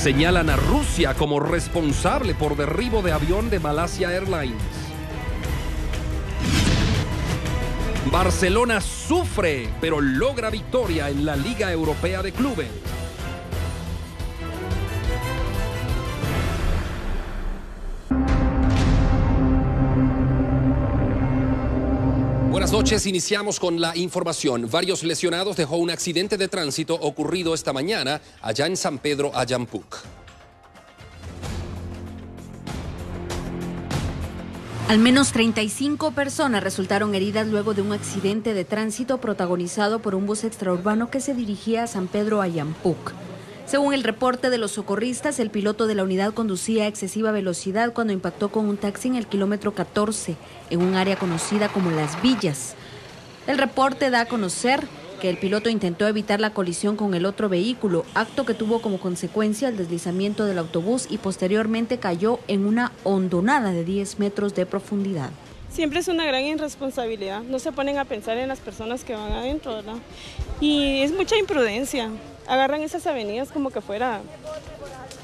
Señalan a Rusia como responsable por derribo de avión de Malaysia Airlines. Barcelona sufre, pero logra victoria en la Liga Europea de Clubes. Buenas noches, iniciamos con la información. Varios lesionados dejó un accidente de tránsito ocurrido esta mañana allá en San Pedro Ayampuc. Al menos 35 personas resultaron heridas luego de un accidente de tránsito protagonizado por un bus extraurbano que se dirigía a San Pedro Ayampuc. Según el reporte de los socorristas, el piloto de la unidad conducía a excesiva velocidad cuando impactó con un taxi en el kilómetro 14, en un área conocida como Las Villas. El reporte da a conocer que el piloto intentó evitar la colisión con el otro vehículo, acto que tuvo como consecuencia el deslizamiento del autobús y posteriormente cayó en una hondonada de 10 metros de profundidad. Siempre es una gran irresponsabilidad, no se ponen a pensar en las personas que van adentro, ¿verdad? Y es mucha imprudencia, agarran esas avenidas como que fuera,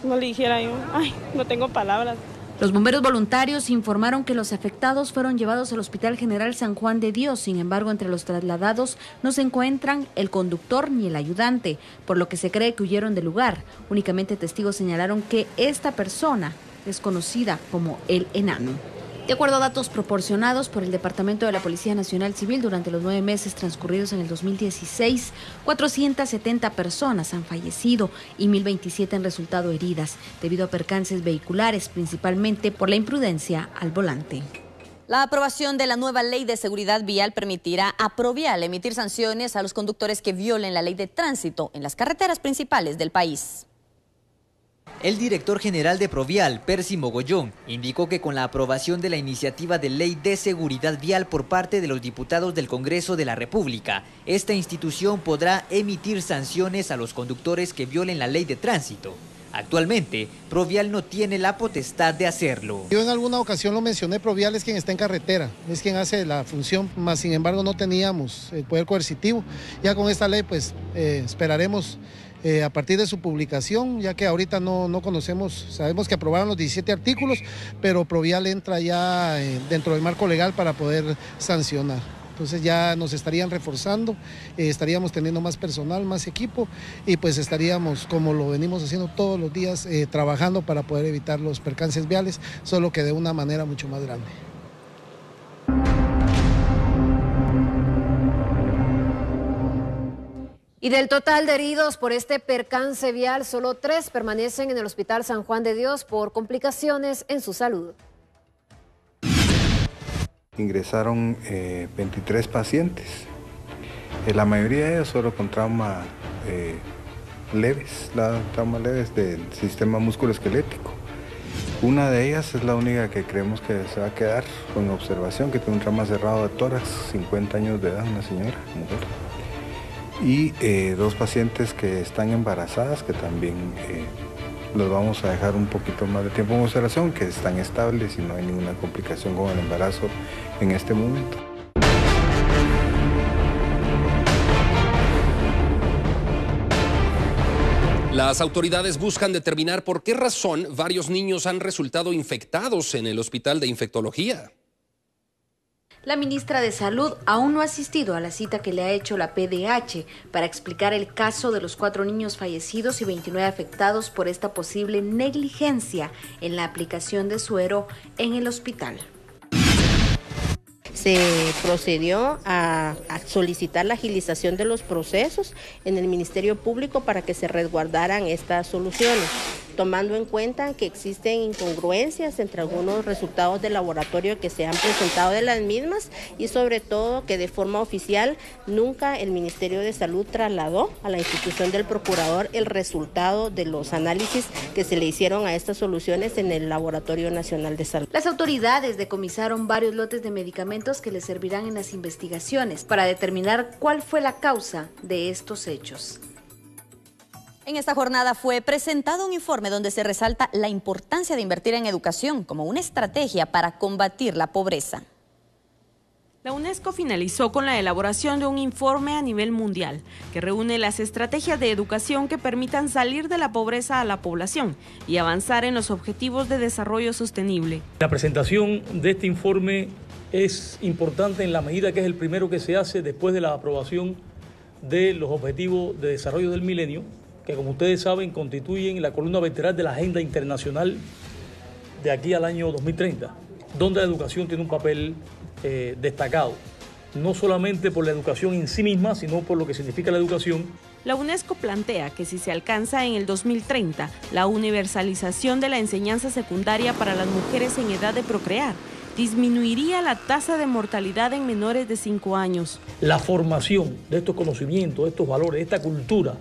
no le dijera yo, ay, no tengo palabras. Los bomberos voluntarios informaron que los afectados fueron llevados al Hospital General San Juan de Dios. Sin embargo, entre los trasladados no se encuentran el conductor ni el ayudante, por lo que se cree que huyeron del lugar. Únicamente testigos señalaron que esta persona es conocida como el Enano. De acuerdo a datos proporcionados por el Departamento de la Policía Nacional Civil, durante los 9 meses transcurridos en el 2016, 470 personas han fallecido y 1.027 han resultado heridas debido a percances vehiculares, principalmente por la imprudencia al volante. La aprobación de la nueva ley de seguridad vial permitirá a Provial emitir sanciones a los conductores que violen la ley de tránsito en las carreteras principales del país. El director general de Provial, Percy Mogollón, indicó que con la aprobación de la iniciativa de ley de seguridad vial por parte de los diputados del Congreso de la República, esta institución podrá emitir sanciones a los conductores que violen la ley de tránsito. Actualmente, Provial no tiene la potestad de hacerlo. Yo en alguna ocasión lo mencioné, Provial es quien está en carretera, es quien hace la función, más sin embargo no teníamos el poder coercitivo. Ya con esta ley pues esperaremos a partir de su publicación, ya que ahorita no conocemos, sabemos que aprobaron los 17 artículos, pero Provial entra ya dentro del marco legal para poder sancionar. Entonces ya nos estarían reforzando, estaríamos teniendo más personal, más equipo y pues estaríamos, como lo venimos haciendo todos los días, trabajando para poder evitar los percances viales, solo que de una manera mucho más grande. Y del total de heridos por este percance vial, solo 3 permanecen en el Hospital San Juan de Dios por complicaciones en su salud. Ingresaron 23 pacientes, la mayoría de ellos solo con traumas leves del sistema musculoesquelético. Una de ellas es la única que creemos que se va a quedar con observación, que tiene un trauma cerrado de tórax, 50 años de edad, una señora, mujer. Y 2 pacientes que están embarazadas, que también los vamos a dejar un poquito más de tiempo en observación, que están estables y no hay ninguna complicación con el embarazo en este momento. Las autoridades buscan determinar por qué razón varios niños han resultado infectados en el Hospital de Infectología. La ministra de Salud aún no ha asistido a la cita que le ha hecho la PDH para explicar el caso de los 4 niños fallecidos y 29 afectados por esta posible negligencia en la aplicación de suero en el hospital. Se procedió a solicitar la agilización de los procesos en el Ministerio Público para que se resguardaran estas soluciones, tomando en cuenta que existen incongruencias entre algunos resultados de laboratorio que se han presentado de las mismas y sobre todo que de forma oficial nunca el Ministerio de Salud trasladó a la institución del procurador el resultado de los análisis que se le hicieron a estas soluciones en el Laboratorio Nacional de Salud. Las autoridades decomisaron varios lotes de medicamentos que les servirán en las investigaciones para determinar cuál fue la causa de estos hechos. En esta jornada fue presentado un informe donde se resalta la importancia de invertir en educación como una estrategia para combatir la pobreza. La UNESCO finalizó con la elaboración de un informe a nivel mundial que reúne las estrategias de educación que permitan salir de la pobreza a la población y avanzar en los objetivos de desarrollo sostenible. La presentación de este informe es importante en la medida que es el primero que se hace después de la aprobación de los Objetivos de Desarrollo del Milenio, que como ustedes saben constituyen la columna vertebral de la agenda internacional de aquí al año 2030, donde la educación tiene un papel destacado, no solamente por la educación en sí misma, sino por lo que significa la educación. La UNESCO plantea que si se alcanza en el 2030 la universalización de la enseñanza secundaria para las mujeres en edad de procrear, disminuiría la tasa de mortalidad en menores de 5 años. La formación de estos conocimientos, de estos valores, de esta cultura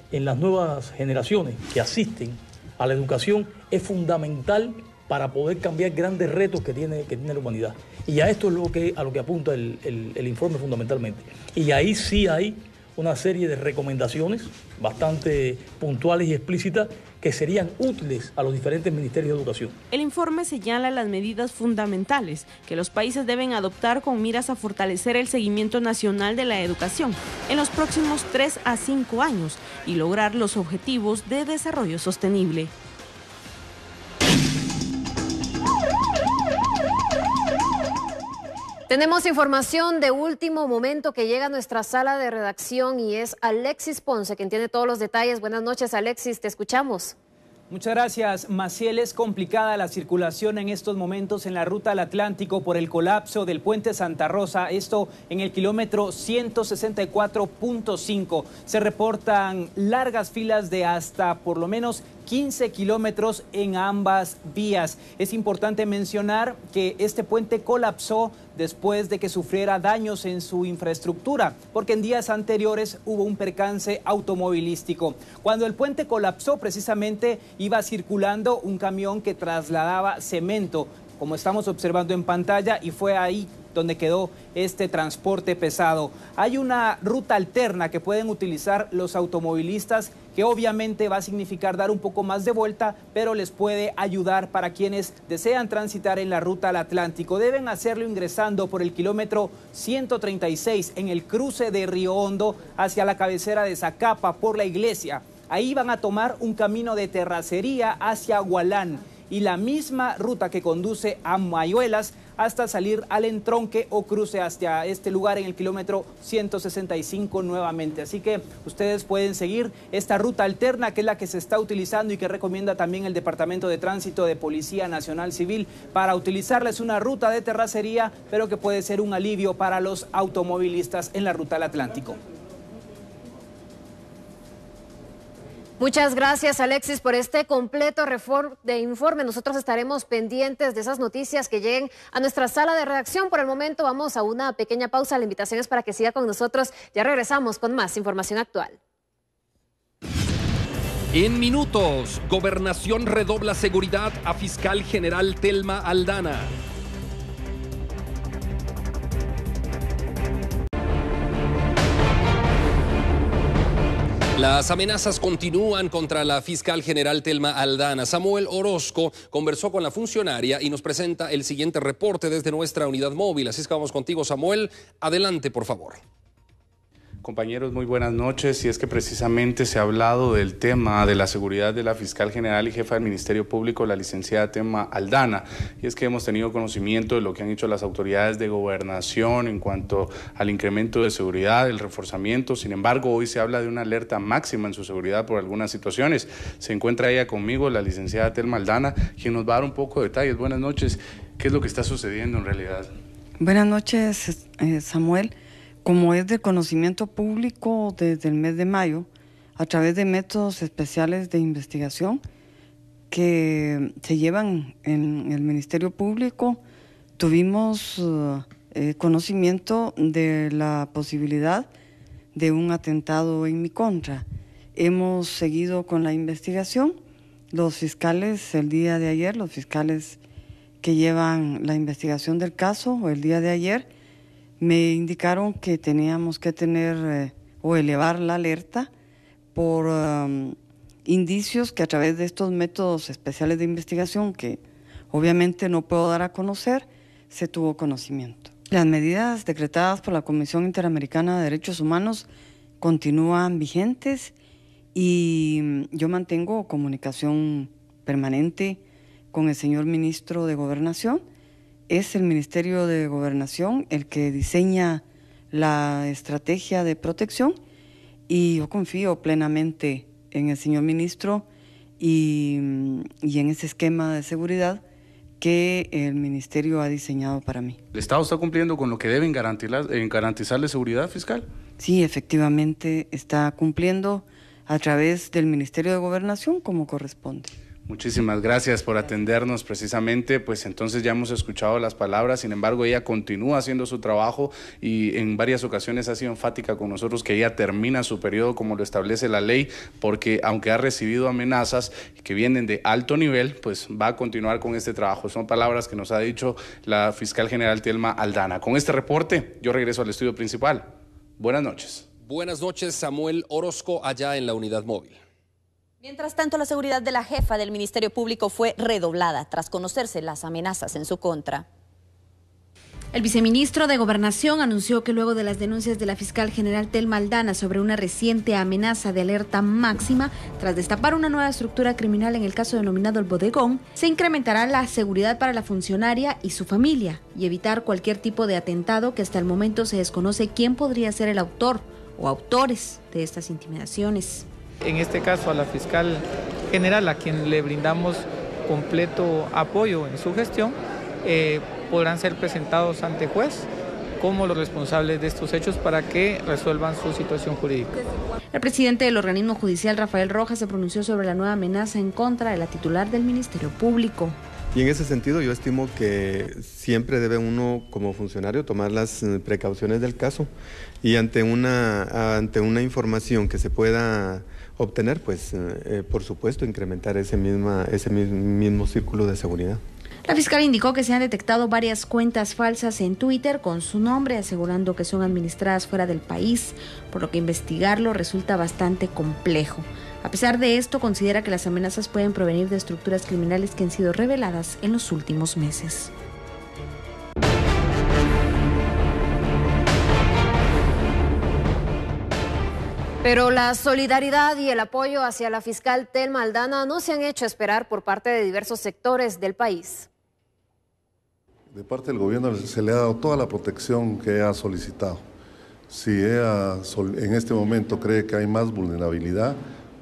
en las nuevas generaciones que asisten a la educación es fundamental para poder cambiar grandes retos que tiene la humanidad. Y a esto es a lo que apunta el informe fundamentalmente. Y ahí sí hay una serie de recomendaciones bastante puntuales y explícitas que serían útiles a los diferentes ministerios de educación. El informe señala las medidas fundamentales que los países deben adoptar con miras a fortalecer el seguimiento nacional de la educación en los próximos 3 a 5 años y lograr los objetivos de desarrollo sostenible. Tenemos información de último momento que llega a nuestra sala de redacción y es Alexis Ponce quien tiene todos los detalles. Buenas noches, Alexis, te escuchamos. Muchas gracias, Maciel. Es complicada la circulación en estos momentos en la ruta al Atlántico por el colapso del puente Santa Rosa, esto en el kilómetro 164.5. Se reportan largas filas de hasta por lo menos 15 kilómetros en ambas vías. Es importante mencionar que este puente colapsó después de que sufriera daños en su infraestructura, porque en días anteriores hubo un percance automovilístico. Cuando el puente colapsó, precisamente iba circulando un camión que trasladaba cemento, como estamos observando en pantalla, y fue ahí donde quedó este transporte pesado. Hay una ruta alterna que pueden utilizar los automovilistas que obviamente va a significar dar un poco más de vuelta, pero les puede ayudar para quienes desean transitar en la ruta al Atlántico. Deben hacerlo ingresando por el kilómetro 136 en el cruce de Río Hondo hacia la cabecera de Zacapa por la iglesia. Ahí van a tomar un camino de terracería hacia Hualán y la misma ruta que conduce a Mayuelas hasta salir al entronque o cruce hacia este lugar en el kilómetro 165 nuevamente. Así que ustedes pueden seguir esta ruta alterna que es la que se está utilizando y que recomienda también el Departamento de Tránsito de Policía Nacional Civil para utilizarla. Es una ruta de terracería, pero que puede ser un alivio para los automovilistas en la ruta al Atlántico. Muchas gracias, Alexis, por este completo informe. Nosotros estaremos pendientes de esas noticias que lleguen a nuestra sala de redacción. Por el momento vamos a una pequeña pausa. La invitación es para que siga con nosotros. Ya regresamos con más información actual. En minutos, Gobernación redobla seguridad a Fiscal General Telma Aldana. Las amenazas continúan contra la fiscal general Telma Aldana. Samuel Orozco conversó con la funcionaria y nos presenta el siguiente reporte desde nuestra unidad móvil. Así es que vamos contigo, Samuel. Adelante, por favor. Compañeros, muy buenas noches. Y es que precisamente se ha hablado del tema de la seguridad de la fiscal general y jefa del Ministerio Público, la licenciada Telma Aldana. Y es que hemos tenido conocimiento de lo que han hecho las autoridades de gobernación en cuanto al incremento de seguridad, el reforzamiento. Sin embargo, hoy se habla de una alerta máxima en su seguridad por algunas situaciones. Se encuentra ella conmigo, la licenciada Telma Aldana, quien nos va a dar un poco de detalles. Buenas noches. ¿Qué es lo que está sucediendo en realidad? Buenas noches, Samuel. Como es de conocimiento público desde el mes de mayo, a través de métodos especiales de investigación que se llevan en el Ministerio Público, tuvimos conocimiento de la posibilidad de un atentado en mi contra. Hemos seguido con la investigación. Los fiscales, el día de ayer, los fiscales que llevan la investigación del caso, el día de ayer, me indicaron que teníamos que tener o elevar la alerta por indicios que a través de estos métodos especiales de investigación, que obviamente no puedo dar a conocer, se tuvo conocimiento. Las medidas decretadas por la Comisión Interamericana de Derechos Humanos continúan vigentes y yo mantengo comunicación permanente con el señor ministro de Gobernación. Es el Ministerio de Gobernación el que diseña la estrategia de protección y yo confío plenamente en el señor ministro y en ese esquema de seguridad que el ministerio ha diseñado para mí. ¿El Estado está cumpliendo con lo que deben garantizarle seguridad fiscal? Sí, efectivamente está cumpliendo a través del Ministerio de Gobernación como corresponde. Muchísimas gracias por atendernos. Precisamente, pues entonces ya hemos escuchado las palabras, sin embargo ella continúa haciendo su trabajo y en varias ocasiones ha sido enfática con nosotros que ella termina su periodo como lo establece la ley, porque aunque ha recibido amenazas que vienen de alto nivel, pues va a continuar con este trabajo. Son palabras que nos ha dicho la fiscal general Thelma Aldana. Con este reporte yo regreso al estudio principal. Buenas noches. Buenas noches, Samuel Orozco, allá en la unidad móvil. Mientras tanto, la seguridad de la jefa del Ministerio Público fue redoblada tras conocerse las amenazas en su contra. El viceministro de Gobernación anunció que luego de las denuncias de la fiscal general Thelma Aldana sobre una reciente amenaza de alerta máxima, tras destapar una nueva estructura criminal en el caso denominado El Bodegón, se incrementará la seguridad para la funcionaria y su familia y evitar cualquier tipo de atentado que hasta el momento se desconoce quién podría ser el autor o autores de estas intimidaciones. En este caso a la fiscal general, a quien le brindamos completo apoyo en su gestión, podrán ser presentados ante juez como los responsables de estos hechos para que resuelvan su situación jurídica. El presidente del organismo judicial, Rafael Rojas, se pronunció sobre la nueva amenaza en contra de la titular del Ministerio Público. Y en ese sentido yo estimo que siempre debe uno como funcionario tomar las precauciones del caso y ante una información que se pueda obtener, pues por supuesto incrementar ese mismo círculo de seguridad. La fiscal indicó que se han detectado varias cuentas falsas en Twitter con su nombre, asegurando que son administradas fuera del país, por lo que investigarlo resulta bastante complejo. A pesar de esto, considera que las amenazas pueden provenir de estructuras criminales que han sido reveladas en los últimos meses. Pero la solidaridad y el apoyo hacia la fiscal Thelma Aldana no se han hecho esperar por parte de diversos sectores del país. De parte del gobierno se le ha dado toda la protección que ella ha solicitado. Si ella en este momento cree que hay más vulnerabilidad,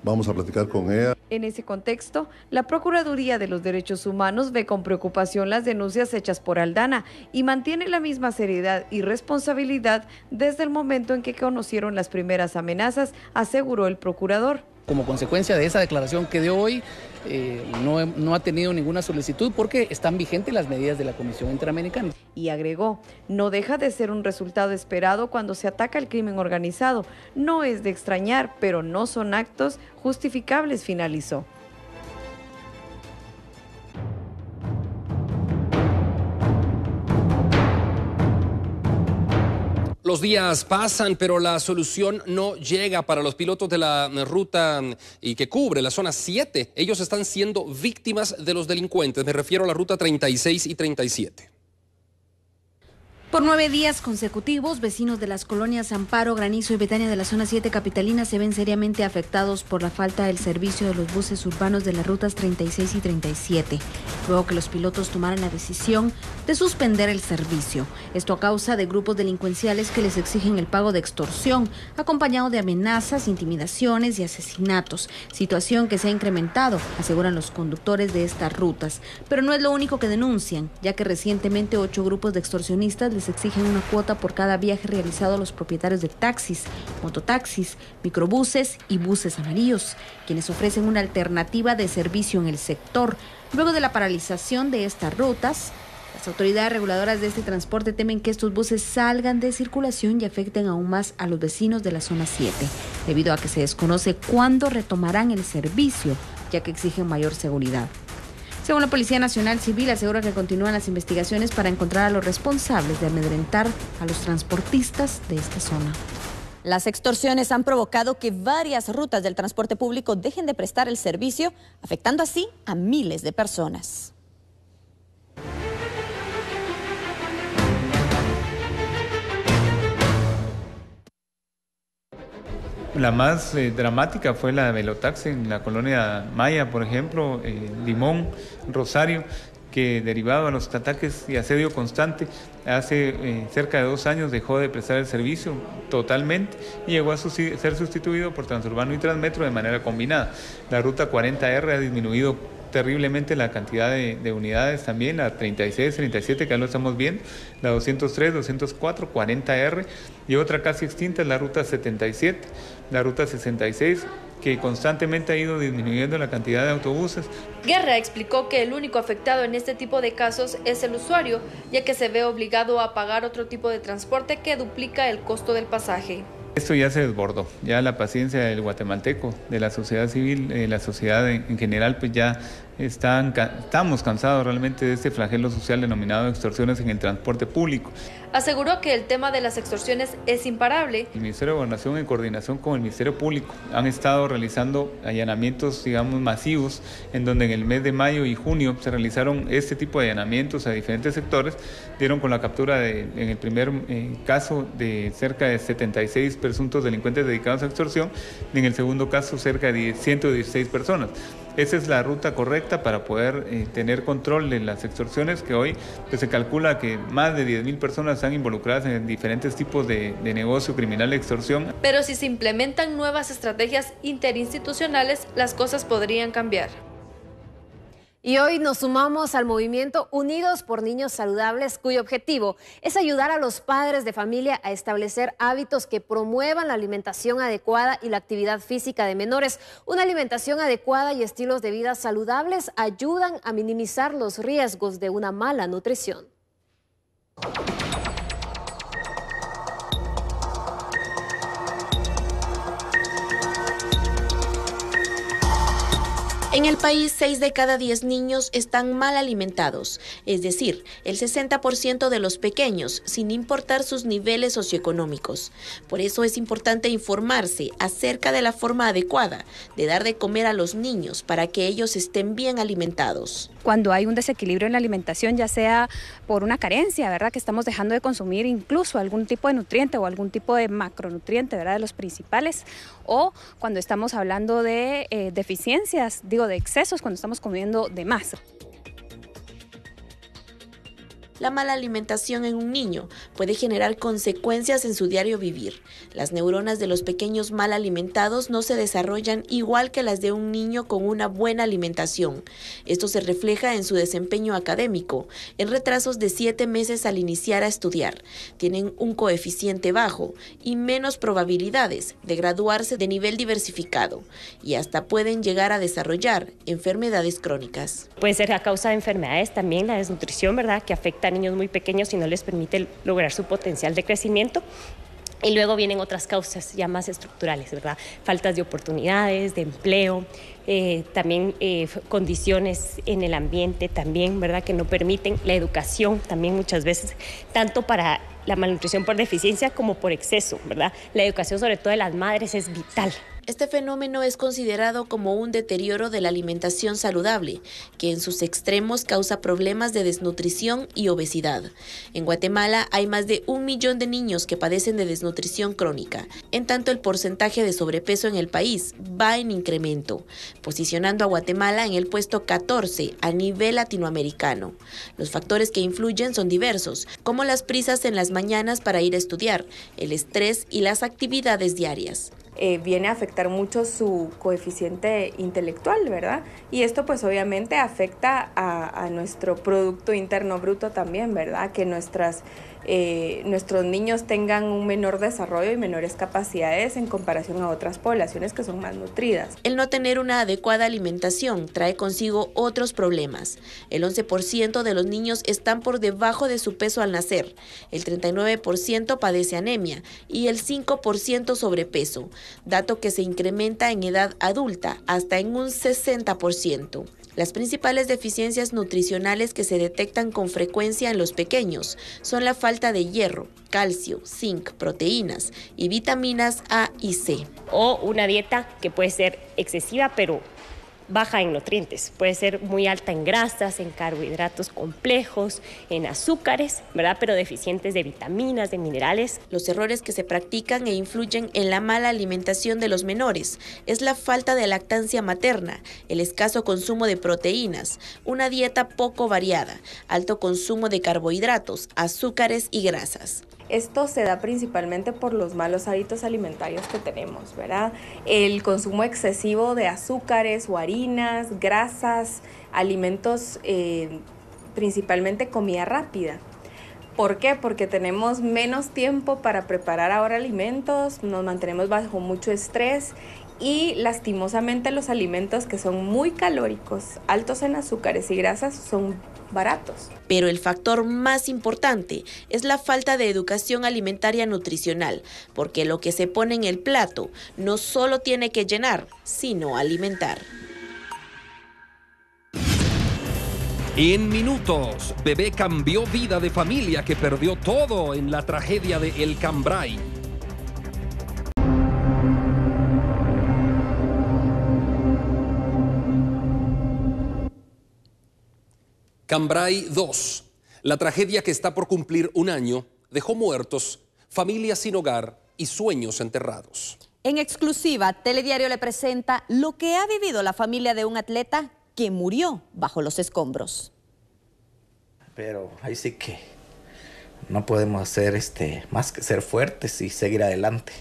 vamos a platicar con ella. En ese contexto, la Procuraduría de los Derechos Humanos ve con preocupación las denuncias hechas por Aldana y mantiene la misma seriedad y responsabilidad desde el momento en que conocieron las primeras amenazas, aseguró el procurador. Como consecuencia de esa declaración que dio hoy, no ha tenido ninguna solicitud porque están vigentes las medidas de la Comisión Interamericana. Y agregó, no deja de ser un resultado esperado cuando se ataca el crimen organizado. No es de extrañar, pero no son actos justificables, finalizó. Los días pasan, pero la solución no llega para los pilotos de la ruta y que cubre la zona 7. Ellos están siendo víctimas de los delincuentes. Me refiero a la ruta 36 y 37. Por 9 días consecutivos, vecinos de las colonias Amparo, Granizo y Betania de la zona 7 capitalina se ven seriamente afectados por la falta del servicio de los buses urbanos de las rutas 36 y 37, luego que los pilotos tomaran la decisión de suspender el servicio. Esto a causa de grupos delincuenciales que les exigen el pago de extorsión, acompañado de amenazas, intimidaciones y asesinatos, situación que se ha incrementado, aseguran los conductores de estas rutas. Pero no es lo único que denuncian, ya que recientemente 8 grupos de extorsionistas les exigen una cuota por cada viaje realizado a los propietarios de taxis, mototaxis, microbuses y buses amarillos, quienes ofrecen una alternativa de servicio en el sector. Luego de la paralización de estas rutas, las autoridades reguladoras de este transporte temen que estos buses salgan de circulación y afecten aún más a los vecinos de la zona 7, debido a que se desconoce cuándo retomarán el servicio, ya que exigen mayor seguridad. Según la Policía Nacional Civil, asegura que continúan las investigaciones para encontrar a los responsables de amedrentar a los transportistas de esta zona. Las extorsiones han provocado que varias rutas del transporte público dejen de prestar el servicio, afectando así a miles de personas. La más dramática fue la de Velotax en la colonia Maya, por ejemplo, Limón, Rosario, que derivado a los ataques y asedio constante, hace cerca de 2 años dejó de prestar el servicio totalmente y llegó a ser sustituido por Transurbano y Transmetro de manera combinada. La ruta 40R ha disminuido terriblemente la cantidad de unidades también, la 36, 37, que ya lo estamos viendo, la 203, 204, 40R, y otra casi extinta es la ruta 77, la ruta 66, que constantemente ha ido disminuyendo la cantidad de autobuses. Guerra explicó que el único afectado en este tipo de casos es el usuario, ya que se ve obligado a pagar otro tipo de transporte que duplica el costo del pasaje. Esto ya se desbordó, ya la paciencia del guatemalteco, de la sociedad civil, la sociedad en general, pues ya estamos cansados realmente de este flagelo social denominado extorsiones en el transporte público. Aseguró que el tema de las extorsiones es imparable. El Ministerio de Gobernación, en coordinación con el Ministerio Público, han estado realizando allanamientos, digamos, masivos, en donde en el mes de mayo y junio se realizaron este tipo de allanamientos a diferentes sectores, dieron con la captura en el primer caso de cerca de 76 presuntos delincuentes dedicados a extorsión, y en el segundo caso cerca de 116 personas. Esa es la ruta correcta para poder tener control de las extorsiones, que hoy pues, se calcula que más de 10.000 personas están involucradas en diferentes tipos de negocio criminal de extorsión. Pero si se implementan nuevas estrategias interinstitucionales, las cosas podrían cambiar. Y hoy nos sumamos al movimiento Unidos por Niños Saludables, cuyo objetivo es ayudar a los padres de familia a establecer hábitos que promuevan la alimentación adecuada y la actividad física de menores. Una alimentación adecuada y estilos de vida saludables ayudan a minimizar los riesgos de una mala nutrición. En el país, 6 de cada 10 niños están mal alimentados, es decir, el 60% de los pequeños, sin importar sus niveles socioeconómicos. Por eso es importante informarse acerca de la forma adecuada de dar de comer a los niños para que ellos estén bien alimentados. Cuando hay un desequilibrio en la alimentación, ya sea por una carencia, ¿verdad?, que estamos dejando de consumir incluso algún tipo de nutriente o algún tipo de macronutriente, ¿verdad?, de los principales, o cuando estamos hablando de deficiencias, de excesos, cuando estamos comiendo de más. La mala alimentación en un niño puede generar consecuencias en su diario vivir. Las neuronas de los pequeños mal alimentados no se desarrollan igual que las de un niño con una buena alimentación. Esto se refleja en su desempeño académico, en retrasos de 7 meses al iniciar a estudiar. Tienen un coeficiente bajo y menos probabilidades de graduarse de nivel diversificado, y hasta pueden llegar a desarrollar enfermedades crónicas. Puede ser a causa de enfermedades también, la desnutrición, ¿verdad?, que afecta a niños muy pequeños y no les permite lograr su potencial de crecimiento. Y luego vienen otras causas ya más estructurales, ¿verdad? Faltas de oportunidades, de empleo, también condiciones en el ambiente también, ¿verdad?, que no permiten la educación también muchas veces, tanto para la malnutrición por deficiencia como por exceso, ¿verdad? La educación, sobre todo de las madres, es vital. Este fenómeno es considerado como un deterioro de la alimentación saludable, que en sus extremos causa problemas de desnutrición y obesidad. En Guatemala hay más de 1 millón de niños que padecen de desnutrición crónica. En tanto, el porcentaje de sobrepeso en el país va en incremento, posicionando a Guatemala en el puesto 14 a nivel latinoamericano. Los factores que influyen son diversos, como las prisas en las mañanas para ir a estudiar, el estrés y las actividades diarias. Viene a afectar mucho su coeficiente intelectual, ¿verdad? Y esto pues obviamente afecta a nuestro Producto Interno Bruto también, ¿verdad? Que nuestros niños tengan un menor desarrollo y menores capacidades en comparación a otras poblaciones que son más nutridas. El no tener una adecuada alimentación trae consigo otros problemas. El 11% de los niños están por debajo de su peso al nacer, el 39% padece anemia y el 5% sobrepeso, dato que se incrementa en edad adulta hasta en un 60%. Las principales deficiencias nutricionales que se detectan con frecuencia en los pequeños son la falta de hierro, calcio, zinc, proteínas y vitaminas A y C. O una dieta que puede ser excesiva, pero baja en nutrientes, puede ser muy alta en grasas, en carbohidratos complejos, en azúcares, ¿verdad? Pero deficientes de vitaminas, de minerales. Los errores que se practican e influyen en la mala alimentación de los menores es la falta de lactancia materna, el escaso consumo de proteínas, una dieta poco variada, alto consumo de carbohidratos, azúcares y grasas. Esto se da principalmente por los malos hábitos alimentarios que tenemos, ¿verdad? El consumo excesivo de azúcares o harinas, grasas, alimentos, principalmente comida rápida. ¿Por qué? Porque tenemos menos tiempo para preparar ahora alimentos, nos mantenemos bajo mucho estrés y lastimosamente los alimentos que son muy calóricos, altos en azúcares y grasas son baratos. Pero el factor más importante es la falta de educación alimentaria nutricional, porque lo que se pone en el plato no solo tiene que llenar, sino alimentar. En minutos, bebé cambió vida de familia que perdió todo en la tragedia de El Cambray. Cambray 2, la tragedia que está por cumplir un año, dejó muertos, familias sin hogar y sueños enterrados. En exclusiva, Telediario le presenta lo que ha vivido la familia de un atleta que murió bajo los escombros. Pero ahí sí que no podemos hacer más que ser fuertes y seguir adelante.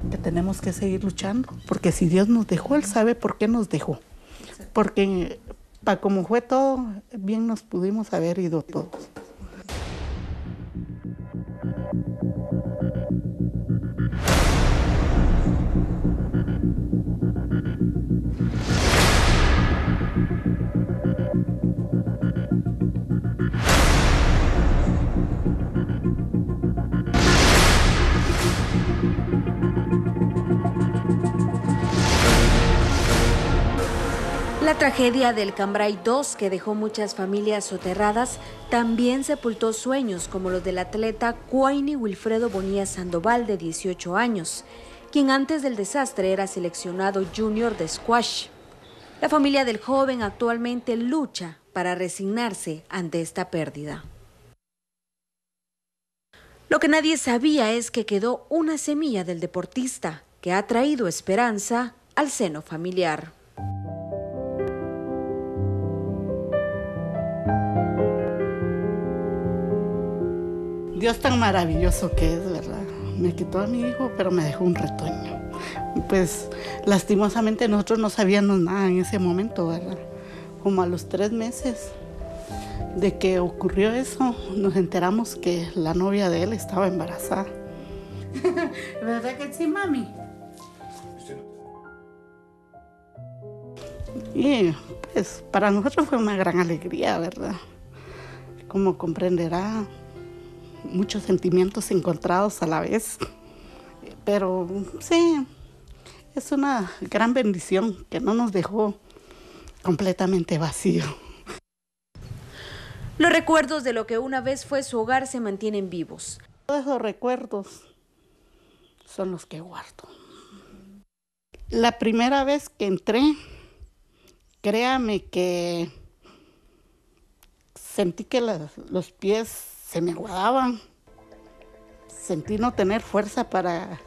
Que tenemos que seguir luchando, porque si Dios nos dejó, Él sabe por qué nos dejó. Porque como fue todo, bien nos pudimos haber ido todos. La tragedia del Cambray 2, que dejó muchas familias soterradas, también sepultó sueños como los del atleta Cuayni Wilfredo Bonilla Sandoval, de 18 años, quien antes del desastre era seleccionado junior de squash. La familia del joven actualmente lucha para resignarse ante esta pérdida. Lo que nadie sabía es que quedó una semilla del deportista que ha traído esperanza al seno familiar. Dios tan maravilloso que es, ¿verdad? Me quitó a mi hijo, pero me dejó un retoño. Pues lastimosamente nosotros no sabíamos nada en ese momento, ¿verdad? Como a los 3 meses de que ocurrió eso, nos enteramos que la novia de él estaba embarazada. ¿Verdad que sí, mami? Y pues para nosotros fue una gran alegría, ¿verdad? Como comprenderá, muchos sentimientos encontrados a la vez, pero sí, es una gran bendición que no nos dejó completamente vacío. Los recuerdos de lo que una vez fue su hogar se mantienen vivos. Todos esos recuerdos son los que guardo. La primera vez que entré, créame que sentí que los pies se me aguadaban, sentí no tener fuerza para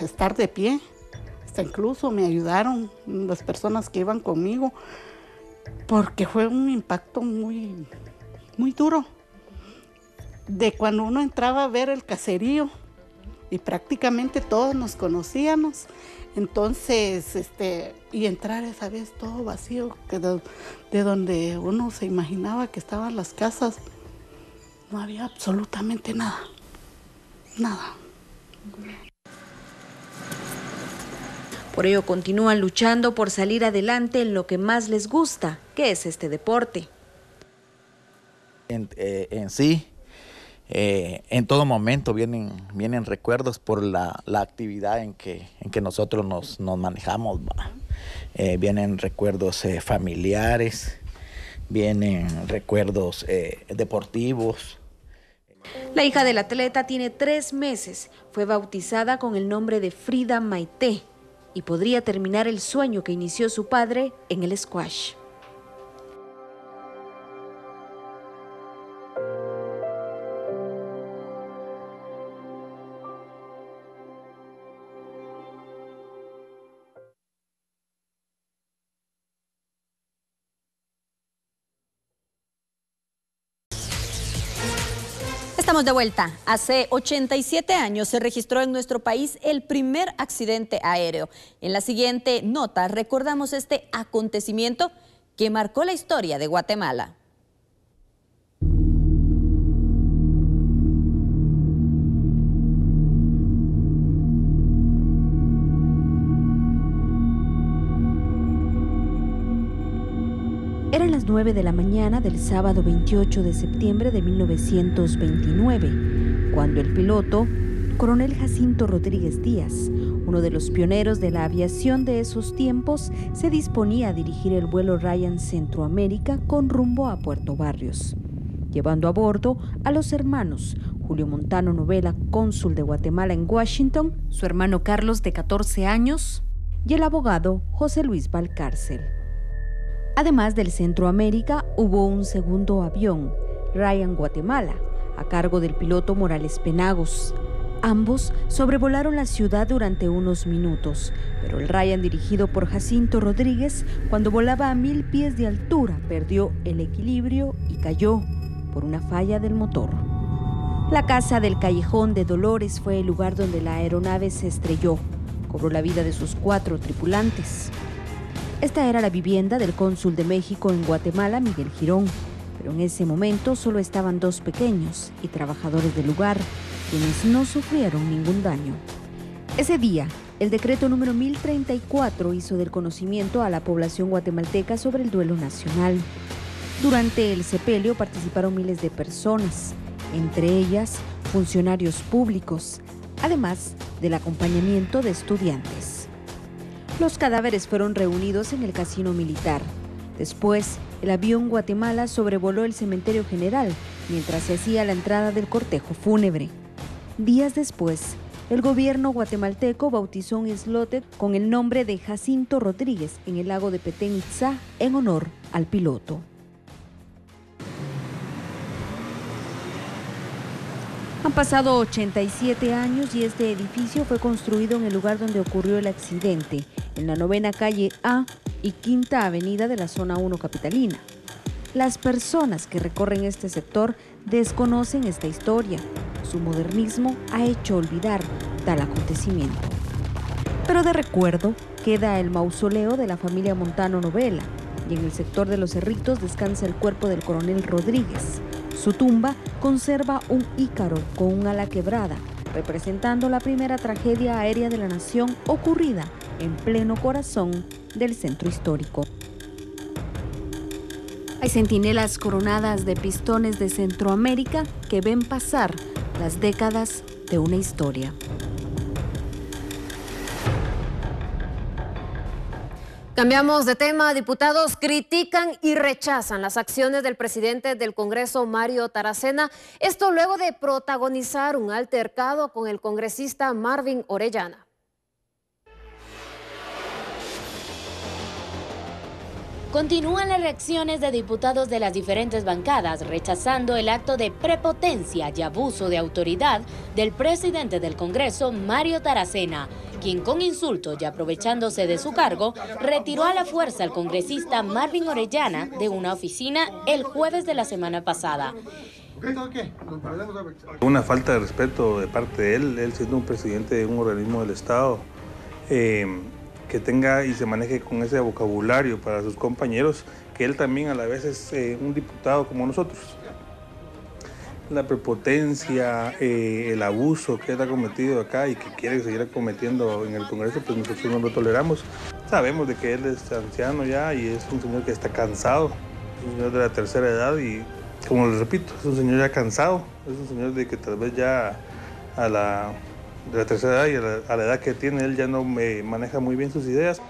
estar de pie. Hasta incluso me ayudaron las personas que iban conmigo, porque fue un impacto muy, muy duro. De cuando uno entraba a ver el caserío y prácticamente todos nos conocíamos, entonces, y entrar esa vez todo vacío, que de donde uno se imaginaba que estaban las casas, no había absolutamente nada, nada. Por ello continúan luchando por salir adelante en lo que más les gusta, que es este deporte. En todo momento vienen recuerdos por la actividad en que nosotros nos manejamos. Vienen recuerdos familiares, vienen recuerdos deportivos. La hija del atleta tiene 3 meses, fue bautizada con el nombre de Frida Maite. y podría terminar el sueño que inició su padre en el squash. Estamos de vuelta. Hace 87 años se registró en nuestro país el primer accidente aéreo. En la siguiente nota recordamos este acontecimiento que marcó la historia de Guatemala. Eran las 9 de la mañana del sábado 28 de septiembre de 1929, cuando el piloto, coronel Jacinto Rodríguez Díaz, uno de los pioneros de la aviación de esos tiempos, se disponía a dirigir el vuelo Ryan Centroamérica con rumbo a Puerto Barrios, llevando a bordo a los hermanos Julio Montano Novela, cónsul de Guatemala en Washington, su hermano Carlos de 14 años y el abogado José Luis Valcárcel. Además del Centroamérica, hubo un segundo avión, Ryan Guatemala, a cargo del piloto Morales Penagos. Ambos sobrevolaron la ciudad durante unos minutos, pero el Ryan dirigido por Jacinto Rodríguez, cuando volaba a 1000 pies de altura, perdió el equilibrio y cayó por una falla del motor. La casa del Callejón de Dolores fue el lugar donde la aeronave se estrelló. Cobró la vida de sus 4 tripulantes. Esta era la vivienda del cónsul de México en Guatemala, Miguel Girón, pero en ese momento solo estaban 2 pequeños y trabajadores del lugar, quienes no sufrieron ningún daño. Ese día, el decreto número 1034 hizo del conocimiento a la población guatemalteca sobre el duelo nacional. Durante el sepelio participaron miles de personas, entre ellas funcionarios públicos, además del acompañamiento de estudiantes. Los cadáveres fueron reunidos en el casino militar. Después, el avión Guatemala sobrevoló el cementerio general mientras se hacía la entrada del cortejo fúnebre. Días después, el gobierno guatemalteco bautizó un islote con el nombre de Jacinto Rodríguez en el lago de Petén Itzá en honor al piloto. Han pasado 87 años y este edificio fue construido en el lugar donde ocurrió el accidente, en la 9ª calle A y 5ª avenida de la zona 1 capitalina. Las personas que recorren este sector desconocen esta historia. Su modernismo ha hecho olvidar tal acontecimiento. Pero de recuerdo queda el mausoleo de la familia Montano Novela, y en el sector de los Cerritos descansa el cuerpo del coronel Rodríguez. Su tumba conserva un ícaro con un ala quebrada, representando la primera tragedia aérea de la nación ocurrida en pleno corazón del centro histórico. Hay centinelas coronadas de pistones de Centroamérica que ven pasar las décadas de una historia. Cambiamos de tema. Diputados critican y rechazan las acciones del presidente del Congreso, Mario Taracena. Esto luego de protagonizar un altercado con el congresista Marvin Orellana. Continúan las reacciones de diputados de las diferentes bancadas rechazando el acto de prepotencia y abuso de autoridad del presidente del Congreso, Mario Taracena, quien con insultos y aprovechándose de su cargo, retiró a la fuerza al congresista Marvin Orellana de una oficina el jueves de la semana pasada. Una falta de respeto de parte de él siendo un presidente de un organismo del Estado, que tenga y se maneje con ese vocabulario para sus compañeros, que él también a la vez es un diputado como nosotros. La prepotencia, el abuso que él ha cometido acá y que quiere seguir cometiendo en el Congreso, pues nosotros no lo toleramos. Sabemos de que él es anciano ya y es un señor que está cansado, es un señor de la tercera edad y, como les repito, es un señor ya cansado, es un señor de que tal vez ya de la tercera edad y a la edad que tiene él ya no maneja muy bien sus ideas.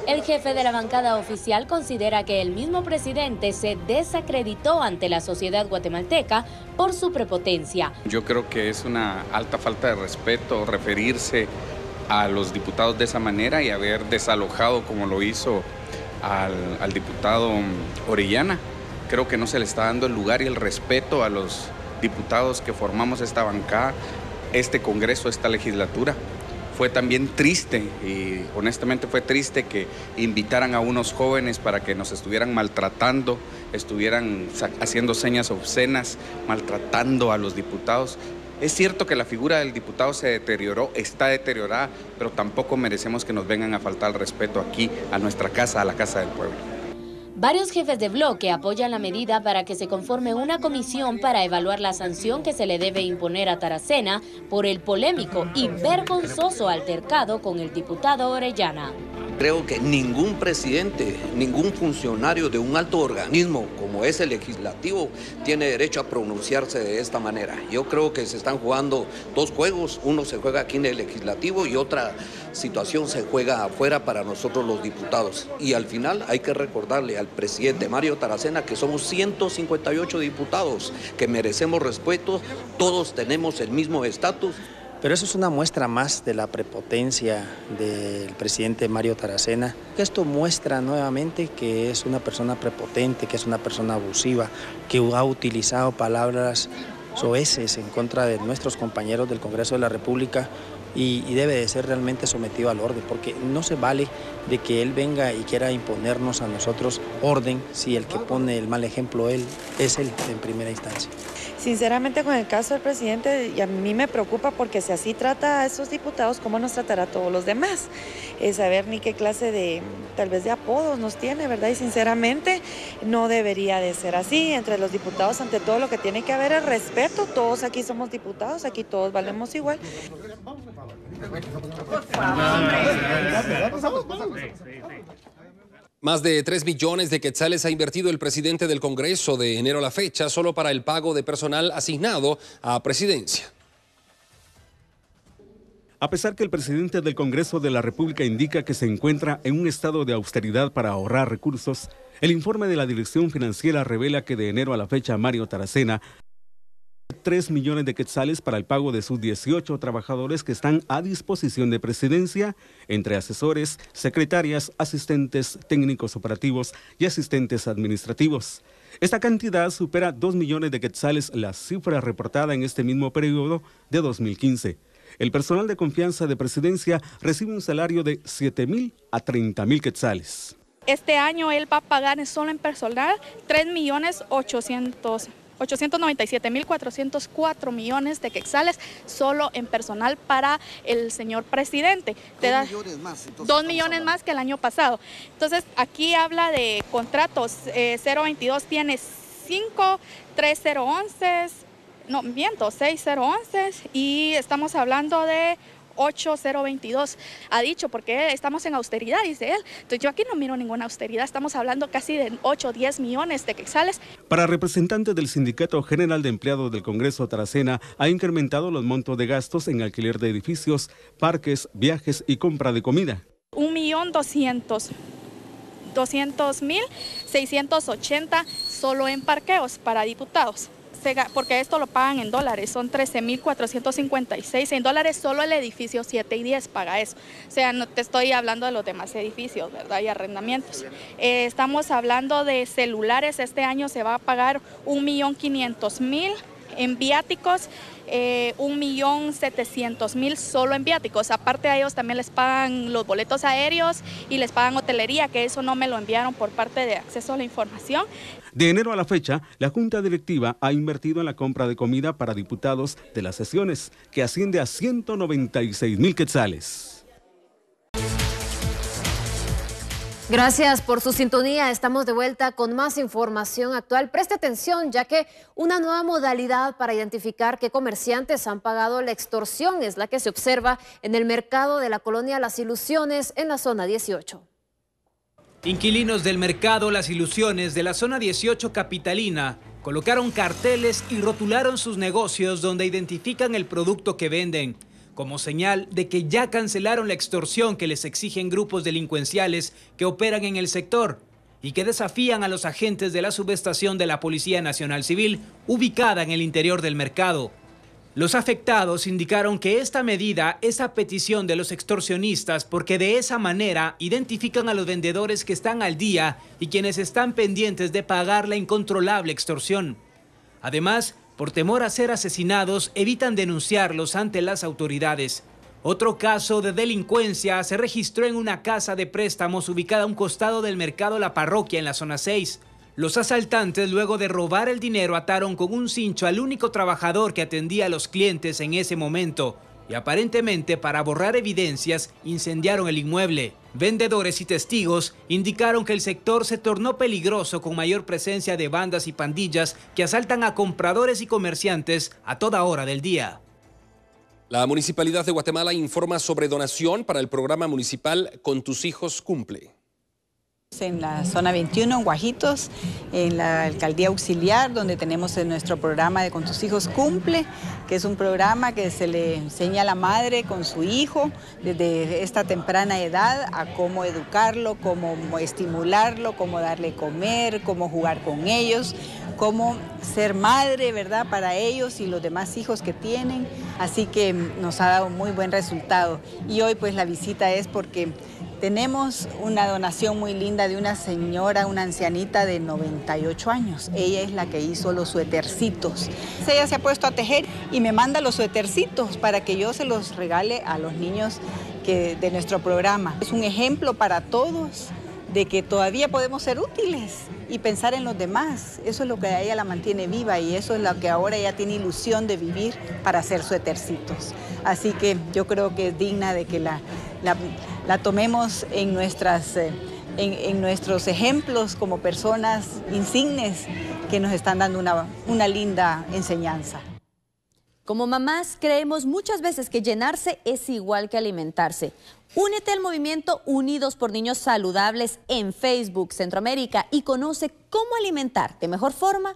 El jefe de la bancada oficial considera que el mismo presidente se desacreditó ante la sociedad guatemalteca por su prepotencia. Yo creo que es una alta falta de respeto referirse a los diputados de esa manera y haber desalojado como lo hizo al diputado Orellana. Creo que no se le está dando el lugar y el respeto a los diputados que formamos esta bancada, este Congreso, esta legislatura. Fue también triste y honestamente fue triste que invitaran a unos jóvenes para que nos estuvieran maltratando, estuvieran haciendo señas obscenas, maltratando a los diputados. Es cierto que la figura del diputado se deterioró, está deteriorada, pero tampoco merecemos que nos vengan a faltar el respeto aquí, a nuestra casa, a la casa del pueblo. Varios jefes de bloque apoyan la medida para que se conforme una comisión para evaluar la sanción que se le debe imponer a Taracena por el polémico y vergonzoso altercado con el diputado Orellana. Creo que ningún presidente, ningún funcionario de un alto organismo como es el legislativo tiene derecho a pronunciarse de esta manera. Yo creo que se están jugando dos juegos, uno se juega aquí en el legislativo y otra situación se juega afuera para nosotros los diputados. Y al final hay que recordarle al presidente Mario Taracena que somos 158 diputados, que merecemos respeto, todos tenemos el mismo estatus. Pero eso es una muestra más de la prepotencia del presidente Mario Taracena. Esto muestra nuevamente que es una persona prepotente, que es una persona abusiva, que ha utilizado palabras soeces en contra de nuestros compañeros del Congreso de la República y debe de ser realmente sometido al orden, porque no se vale de que él venga y quiera imponernos a nosotros orden si el que pone el mal ejemplo él es él en primera instancia. Sinceramente, con el caso del presidente, y a mí me preocupa porque si así trata a esos diputados, ¿cómo nos tratará a todos los demás? Saber ni qué clase de, tal vez de apodos nos tiene, ¿verdad? Y sinceramente no debería de ser así. Entre los diputados, ante todo, lo que tiene que haber es respeto. Todos aquí somos diputados, aquí todos valemos igual. Más de 3 millones de quetzales ha invertido el presidente del Congreso de enero a la fecha solo para el pago de personal asignado a presidencia. A pesar que el presidente del Congreso de la República indica que se encuentra en un estado de austeridad para ahorrar recursos, el informe de la Dirección Financiera revela que de enero a la fecha Mario Taracena 3 millones de quetzales para el pago de sus 18 trabajadores que están a disposición de presidencia, entre asesores, secretarias, asistentes técnicos operativos y asistentes administrativos. Esta cantidad supera 2 millones de quetzales, la cifra reportada en este mismo periodo de 2015. El personal de confianza de presidencia recibe un salario de 7,000 a 30,000 quetzales. Este año él va a pagar solo en personal 3,897,404 millones de quetzales solo en personal para el señor presidente. 2 millones más que el año pasado. Entonces aquí habla de contratos. 022 tiene 5, 3011, no, miento, 6011 y estamos hablando de 8022, ha dicho, porque estamos en austeridad, dice él. Entonces yo aquí no miro ninguna austeridad, estamos hablando casi de 8 o 10 millones de quetzales. Para representantes del Sindicato General de Empleados del Congreso, Taracena ha incrementado los montos de gastos en alquiler de edificios, parques, viajes y compra de comida. 1,200,680 solo en parqueos para diputados. Porque esto lo pagan en dólares, son 13,456 en dólares, solo el edificio 7 y 10 paga eso. O sea, no te estoy hablando de los demás edificios, ¿verdad? Y arrendamientos. Estamos hablando de celulares, este año se va a pagar 1,500,000 en viáticos, 1,700,000 solo en viáticos. Aparte a ellos también les pagan los boletos aéreos y les pagan hotelería, que eso no me lo enviaron por parte de Acceso a la Información. De enero a la fecha, la Junta Directiva ha invertido en la compra de comida para diputados de las sesiones, que asciende a 196,000 quetzales. Gracias por su sintonía. Estamos de vuelta con más información actual. Preste atención, ya que una nueva modalidad para identificar qué comerciantes han pagado la extorsión es la que se observa en el mercado de la colonia Las Ilusiones en la zona 18. Inquilinos del mercado Las Ilusiones de la zona 18 capitalina colocaron carteles y rotularon sus negocios donde identifican el producto que venden. como señal de que ya cancelaron la extorsión que les exigen grupos delincuenciales que operan en el sector y que desafían a los agentes de la subestación de la Policía Nacional Civil, ubicada en el interior del mercado. Los afectados indicaron que esta medida es a petición de los extorsionistas porque de esa manera identifican a los vendedores que están al día y quienes están pendientes de pagar la incontrolable extorsión. Además, por temor a ser asesinados, evitan denunciarlos ante las autoridades. Otro caso de delincuencia se registró en una casa de préstamos ubicada a un costado del mercado La Parroquia en la zona 6. Los asaltantes, luego de robar el dinero, ataron con un cincho al único trabajador que atendía a los clientes en ese momento y aparentemente para borrar evidencias incendiaron el inmueble. Vendedores y testigos indicaron que el sector se tornó peligroso con mayor presencia de bandas y pandillas que asaltan a compradores y comerciantes a toda hora del día. La Municipalidad de Guatemala informa sobre donación para el programa municipal Con tus hijos cumple. En la zona 21, en Guajitos, en la alcaldía auxiliar, donde tenemos nuestro programa de Con tus hijos cumple, que es un programa que se le enseña a la madre con su hijo desde esta temprana edad a cómo educarlo, cómo estimularlo, cómo darle comer, cómo jugar con ellos, cómo ser madre, ¿verdad?, para ellos y los demás hijos que tienen. Así que nos ha dado muy buen resultado. Y hoy pues la visita es porque tenemos una donación muy linda de una señora, una ancianita de 98 años. Ella es la que hizo los suétercitos. Ella se ha puesto a tejer y me manda los suétercitos para que yo se los regale a los niños de nuestro programa. Es un ejemplo para todos de que todavía podemos ser útiles y pensar en los demás. Eso es lo que a ella la mantiene viva y eso es lo que ahora ella tiene ilusión de vivir para hacer suétercitos. Así que yo creo que es digna de que la tomemos en nuestros ejemplos como personas insignes que nos están dando una linda enseñanza. Como mamás creemos muchas veces que llenarse es igual que alimentarse. Únete al movimiento Unidos por Niños Saludables en Facebook Centroamérica y conoce cómo alimentar de mejor forma